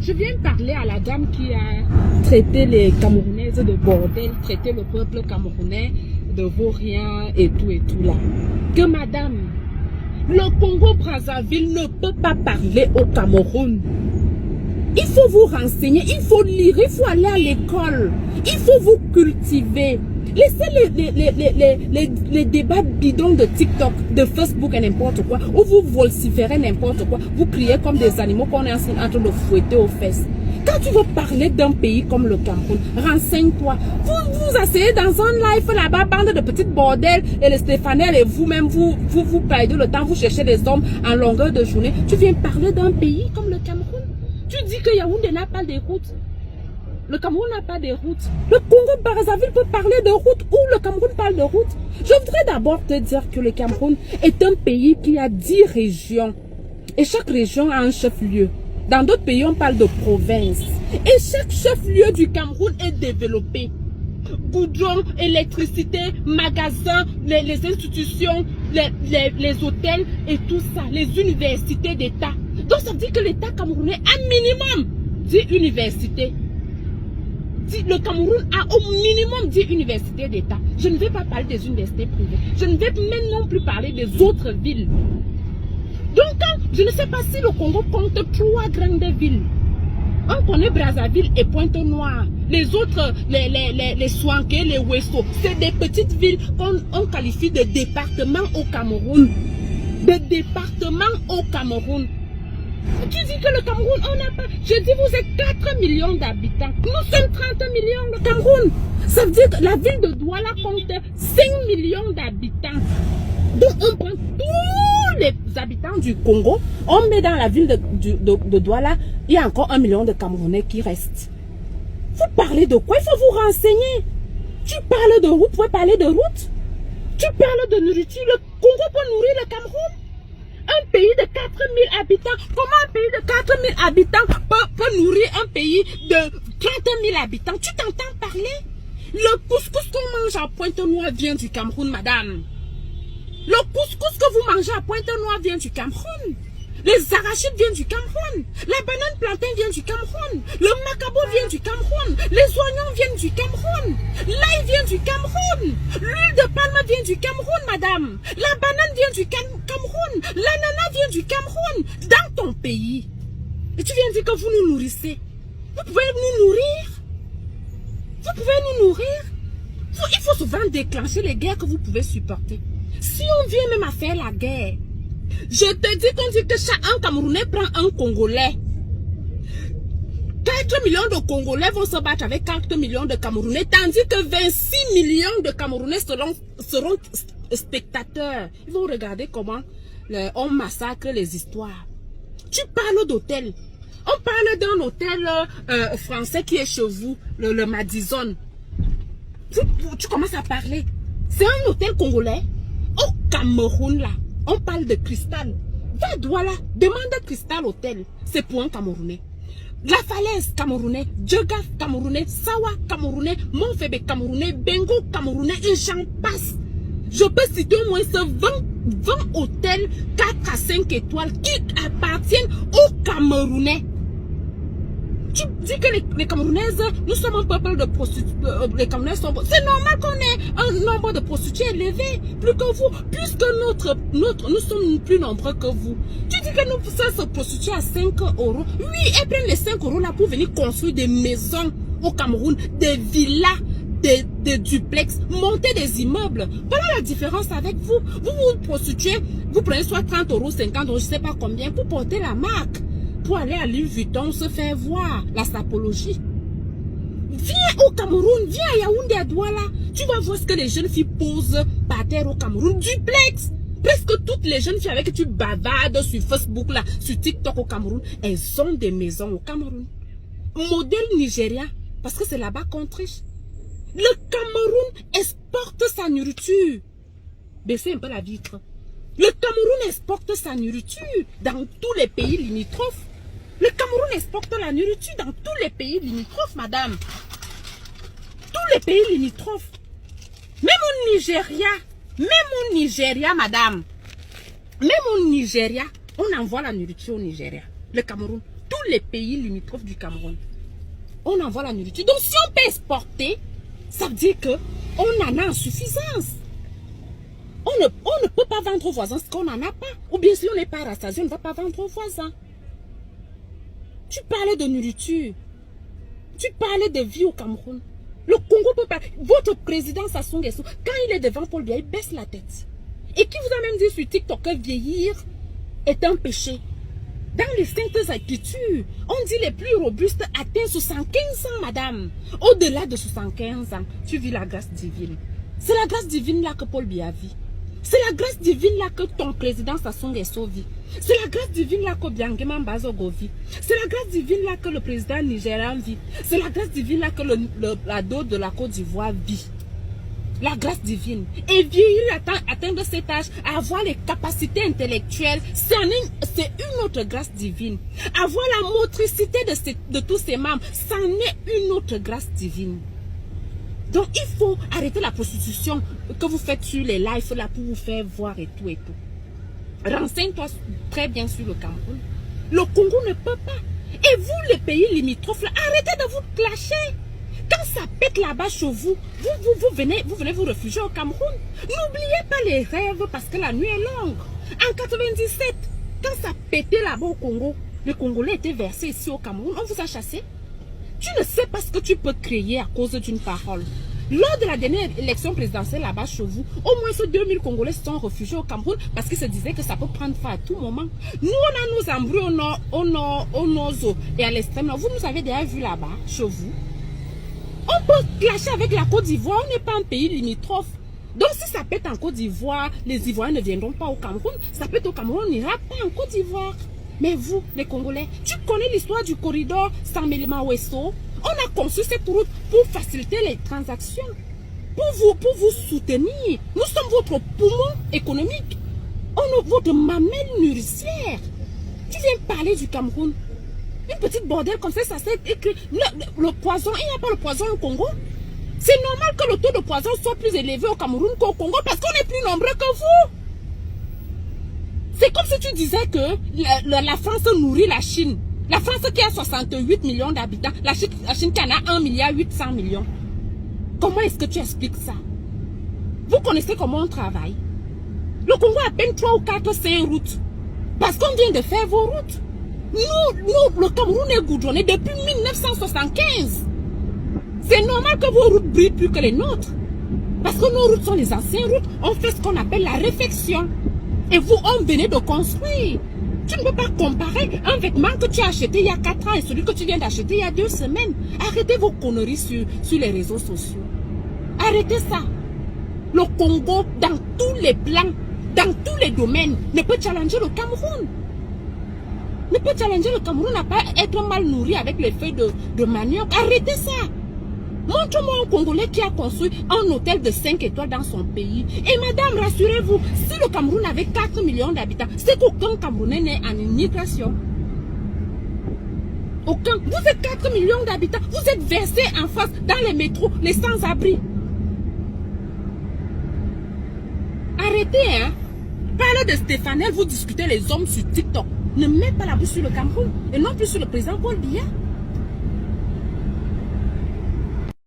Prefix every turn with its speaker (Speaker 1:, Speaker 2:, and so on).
Speaker 1: Je viens parler à la dame qui a traité les Camerounaises de bordel, traité le peuple camerounais de vaurien et tout là. Que madame, le Congo-Brazzaville ne peut pas parler au Cameroun. Il faut vous renseigner, il faut lire, il faut aller à l'école, il faut vous cultiver. Laissez les débats bidons de TikTok, de Facebook et n'importe quoi, où vous vociférez n'importe quoi, vous criez comme des animaux qu'on est en train de fouetter aux fesses. Quand tu veux parler d'un pays comme le Cameroun, renseigne-toi. Vous asseyez dans un live là-bas, bande de petites bordels, et les Stéphanel et vous-même, vous perdez le temps, vous cherchez des hommes en longueur de journée. Tu viens parler d'un pays comme le Cameroun. Tu dis que Yaoundé n'a pas de routes. Le Cameroun n'a pas de routes. Le Congo-Brazzaville peut parler de routes ou le Cameroun parle de routes. Je voudrais d'abord te dire que le Cameroun est un pays qui a 10 régions. Et chaque région a un chef-lieu. Dans d'autres pays, on parle de province. Et chaque chef-lieu du Cameroun est développé. Goudron, électricité, magasins, les institutions, les hôtels et tout ça. Les universités d'État. Donc ça veut dire que l'État camerounais a minimum 10 universités. Le Cameroun a au minimum 10 universités d'État. Je ne vais pas parler des universités privées. Je ne vais même non plus parler des autres villes. Donc, je ne sais pas si le Congo compte 3 grandes villes. On connaît Brazzaville et Pointe-Noire. Les autres, les Swanké, les Ouesso, c'est des petites villes qu'on qualifie de départements au Cameroun. De départements au Cameroun. Tu dis que le Cameroun, on n'a pas... Je dis, vous êtes 4 millions d'habitants. Nous sommes 30 millions de Cameroun. Ça veut dire que la ville de Douala compte 5 millions d'habitants. Donc, on prend tous les habitants du Congo, on met dans la ville de Douala, il y a encore 1 million de Camerounais qui restent. Vous parlez de quoi? Il faut vous renseigner. Tu parles de route, vous pouvez parler de route. Tu parles de nourriture. Le Congo peut nourrir le Cameroun. Un pays de 4 000 habitants, comment un pays de 4 000 habitants peut nourrir un pays de 30 000 habitants? Tu t'entends parler? Le couscous qu'on mange à Pointe-Noire vient du Cameroun, madame. Le couscous que vous mangez à Pointe-Noire vient du Cameroun. Les arachides viennent du Cameroun. La banane plantain vient du Cameroun. Le macabo vient du Cameroun. Les oignons viennent du Cameroun. L'ail vient du Cameroun. L'huile de palme vient du Cameroun, madame. La banane vient du Cameroun. L'ananas vient du Cameroun. Dans ton pays. Et tu viens dire que vous nous nourrissez. Vous pouvez nous nourrir. Vous pouvez nous nourrir. Il faut souvent déclencher les guerres que vous pouvez supporter. Si on vient même à faire la guerre, je te dis qu'on dit que chaque Camerounais prend un Congolais. 4 millions de Congolais vont se battre avec 4 millions de Camerounais, tandis que 26 millions de Camerounais seront spectateurs. Ils vont regarder comment on massacre les histoires. Tu parles d'hôtel. On parle d'un hôtel français qui est chez vous, le Madison. Tu commences à parler. C'est un hôtel congolais. Au Cameroun, là, on parle de Cristal. Va à Douala, demande à Cristal Hôtel. C'est pour un Camerounais. La Falaise, Camerounais. Djegaf, Camerounais. Sawa, Camerounais. Montfebe, Camerounais. Bengo, Camerounais. Et j'en passe. Je peux citer au moins 20 hôtels 4 à 5 étoiles qui appartiennent aux Camerounais. Tu dis que les Camerounaises, nous sommes un peuple de prostituées. Les Camerounaises sont... C'est normal qu'on ait un nombre de prostituées élevé, plus que vous, puisque nous sommes plus nombreux que vous. Tu dis que nous faisons se prostituer à 5 euros. Oui, elles prennent les 5 euros là pour venir construire des maisons au Cameroun, des villas, des duplex, monter des immeubles. Voilà la différence avec vous. Vous vous prostituez, vous prenez soit 30 euros, 50 euros, je ne sais pas combien, pour porter la marque. Pour aller à Louis Vuitton, se faire voir la sapologie. Viens au Cameroun, viens à Yaoundé, à Douala. Tu vas voir ce que les jeunes filles posent par terre au Cameroun. Duplex. Presque toutes les jeunes filles avec qui tu bavardes sur Facebook, là, sur TikTok au Cameroun, elles ont des maisons au Cameroun. Modèle Nigeria, parce que c'est là-bas qu'on triche. Le Cameroun exporte sa nourriture. Baissez un peu la vitre. Le Cameroun exporte sa nourriture dans tous les pays limitrophes. Le Cameroun exporte la nourriture dans tous les pays limitrophes, madame. Tous les pays limitrophes. Même au Nigeria, madame. Même au Nigeria, on envoie la nourriture au Nigeria. Le Cameroun. tous les pays limitrophes du Cameroun, on envoie la nourriture. Donc si on peut exporter, ça veut dire qu'on en a en suffisance. On ne peut pas vendre aux voisins ce qu'on n'en a pas. Ou bien si on n'est pas rassasié, on ne va pas vendre aux voisins. Tu parlais de nourriture. Tu parlais de vie au Cameroun. Le Congo peut pas. Votre président Sassou Nguesso, quand il est devant Paul Biya, il baisse la tête. Et qui vous a même dit sur TikTok que vieillir est un péché. Dans les saintes écritures, on dit les plus robustes atteignent 75 ans, madame. Au-delà de 75 ans, tu vis la grâce divine. C'est la grâce divine là que Paul Biya vit. C'est la grâce divine là que ton président Sassou Nguesso vit. C'est la grâce divine là que Biangema Mbazogo vit. C'est la grâce divine là que le président nigérian vit. C'est la grâce divine là que la dot de la Côte d'Ivoire vit. La grâce divine. Et vieillir, atteindre cet âge, avoir les capacités intellectuelles, c'est une autre grâce divine. Avoir la motricité de tous ses membres, c'en est une autre grâce divine. Donc il faut arrêter la prostitution que vous faites sur les lives là pour vous faire voir et tout et tout. Renseigne-toi très bien sur le Cameroun. Le Congo ne peut pas. Et vous, les pays limitrophes, là, arrêtez de vous clasher. Quand ça pète là-bas chez vous, vous venez vous réfugier au Cameroun. N'oubliez pas les rêves parce que la nuit est longue. En 97, quand ça pétait là-bas au Congo, les Congolais étaient versés ici au Cameroun, on vous a chassé. Tu ne sais pas ce que tu peux créer à cause d'une parole. Lors de la dernière élection présidentielle là-bas chez vous, au moins ce 2000 Congolais se sont réfugiés au Cameroun parce qu'ils se disaient que ça peut prendre fin à tout moment. Nous, on a nos embruns au nord et à l'extrême nord. Vous nous avez déjà vu là-bas, chez vous. On peut clasher avec la Côte d'Ivoire, on n'est pas un pays limitrophe. Donc si ça pète en Côte d'Ivoire, les Ivoiriens ne viendront pas au Cameroun. Ça pète au Cameroun, on n'ira pas en Côte d'Ivoire. Mais vous, les Congolais, tu connais l'histoire du corridor Samelema-Wesso? On a conçu cette route pour faciliter les transactions, pour vous soutenir. Nous sommes votre poumon économique. On est votre mamelle nourricière. Tu viens parler du Cameroun. Une petite bordel comme ça s'est écrit. Le poison, il n'y a pas le poison au Congo. C'est normal que le taux de poison soit plus élevé au Cameroun qu'au Congo parce qu'on est plus nombreux que vous. C'est comme si tu disais que la France nourrit la Chine. La France qui a 68 millions d'habitants, la Chine qui en a 1,8 milliard. Comment est-ce que tu expliques ça? Vous connaissez comment on travaille? Le Congo a à peine 3 ou 4, 5 routes. Parce qu'on vient de faire vos routes. Nous, le Cameroun est goudronné depuis 1975. C'est normal que vos routes brillent plus que les nôtres. Parce que nos routes sont les anciennes routes. On fait ce qu'on appelle la réfection. Et vous, on venait de construire. Tu ne peux pas comparer un vêtement que tu as acheté il y a 4 ans et celui que tu viens d'acheter il y a 2 semaines. Arrêtez vos conneries sur les réseaux sociaux. Arrêtez ça. Le Congo, dans tous les plans, dans tous les domaines, ne peut challenger le Cameroun. Ne peut challenger le Cameroun à pas être mal nourri avec les feuilles de manioc. Arrêtez ça. Montre-moi un Congolais qui a construit un hôtel de 5 étoiles dans son pays. Et madame, rassurez-vous, si le Cameroun avait 4 millions d'habitants, c'est qu'aucun Camerounais n'est en immigration. Aucun. Vous êtes 4 millions d'habitants. Vous êtes versés en face dans les métros, les sans-abri. Arrêtez, hein. Parlez de Stéphane, vous discutez les hommes sur TikTok. Ne mettez pas la bouche sur le Cameroun et non plus sur le président Paul Biya.